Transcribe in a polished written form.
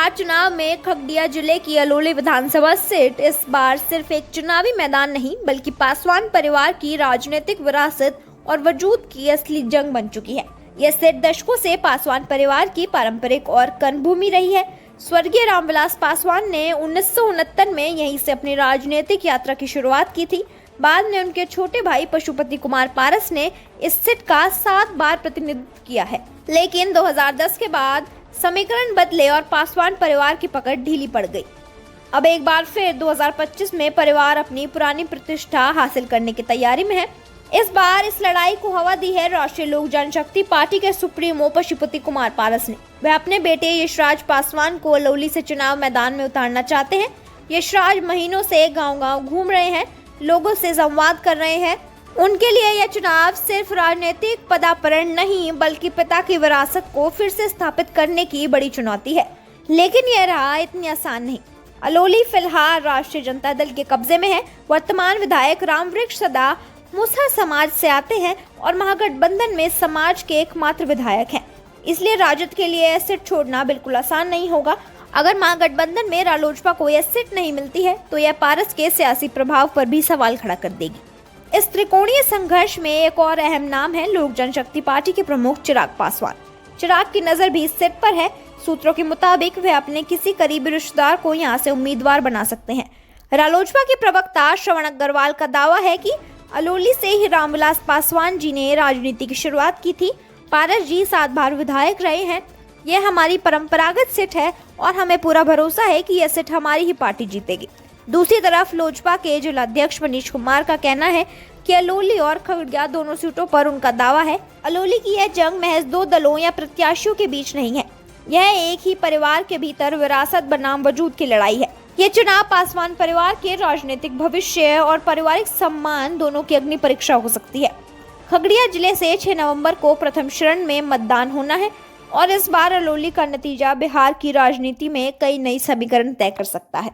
लोकसभा चुनाव में खगड़िया जिले की अलौली विधानसभा सीट इस बार सिर्फ एक चुनावी मैदान नहीं बल्कि पासवान परिवार की राजनीतिक विरासत और वजूद की असली जंग बन चुकी है। यह सीट दशकों से पासवान परिवार की पारंपरिक और कर्मभूमि रही है। स्वर्गीय रामविलास पासवान ने 1969 में यहीं से अपनी राजनीतिक यात्रा की शुरुआत की थी। बाद में उनके छोटे भाई पशुपति कुमार पारस ने इस सीट का 7 बार प्रतिनिधित्व किया है, लेकिन 2010 के बाद समीकरण बदले और पासवान परिवार की पकड़ ढीली पड़ गई। अब एक बार फिर 2025 में परिवार अपनी पुरानी प्रतिष्ठा हासिल करने की तैयारी में है। इस बार इस लड़ाई को हवा दी है राष्ट्रीय लोक जनशक्ति पार्टी के सुप्रीमो पशुपति कुमार पारस ने। वह अपने बेटे यशराज पासवान को अलौली से चुनाव मैदान में उतारना चाहते हैं। यशराज महीनों से गांव-गांव घूम रहे हैं, लोगों से संवाद कर रहे हैं। उनके लिए यह चुनाव सिर्फ राजनीतिक पदार्पण नहीं बल्कि पिता की विरासत को फिर से स्थापित करने की बड़ी चुनौती है। लेकिन यह राह इतनी आसान नहीं। अलौली फिलहाल राष्ट्रीय जनता दल के कब्जे में है। वर्तमान विधायक रामवृक्ष सदा मुसहर समाज से आते हैं और महागठबंधन में समाज के एकमात्र विधायक हैं। इसलिए राजद के लिए यह सीट छोड़ना बिल्कुल आसान नहीं होगा। अगर महागठबंधन में रालोजपा को यह सीट नहीं मिलती है तो यह पारस के सियासी प्रभाव पर भी सवाल खड़ा कर देगी। इस त्रिकोणीय संघर्ष में एक और अहम नाम है लोक जनशक्ति पार्टी के प्रमुख चिराग पासवान। चिराग की नजर भी इस सीट पर है। सूत्रों के मुताबिक वे अपने किसी करीबी रिश्तेदार को यहां से उम्मीदवार बना सकते हैं। रालोजपा के प्रवक्ता श्रवण अग्रवाल का दावा है कि अलौली से ही रामविलास पासवान जी ने राजनीति की शुरुआत की थी। पारस जी 7 बार विधायक रहे हैं। यह हमारी परंपरागत सीट है और हमें पूरा भरोसा है कि यह सीट हमारी ही पार्टी जीतेगी। दूसरी तरफ लोजपा के जिलाध्यक्ष मनीष कुमार का कहना है कि अलौली और खगड़िया दोनों सीटों पर उनका दावा है। अलौली की यह जंग महज 2 दलों या प्रत्याशियों के बीच नहीं है, यह एक ही परिवार के भीतर विरासत बनाम वजूद की लड़ाई है। ये चुनाव पासवान परिवार के राजनीतिक भविष्य और पारिवारिक सम्मान दोनों की अग्नि परीक्षा हो सकती है। खगड़िया जिले से 6 नवंबर को प्रथम चरण में मतदान होना है और इस बार अलौली का नतीजा बिहार की राजनीति में कई नई समीकरण तय कर सकता है।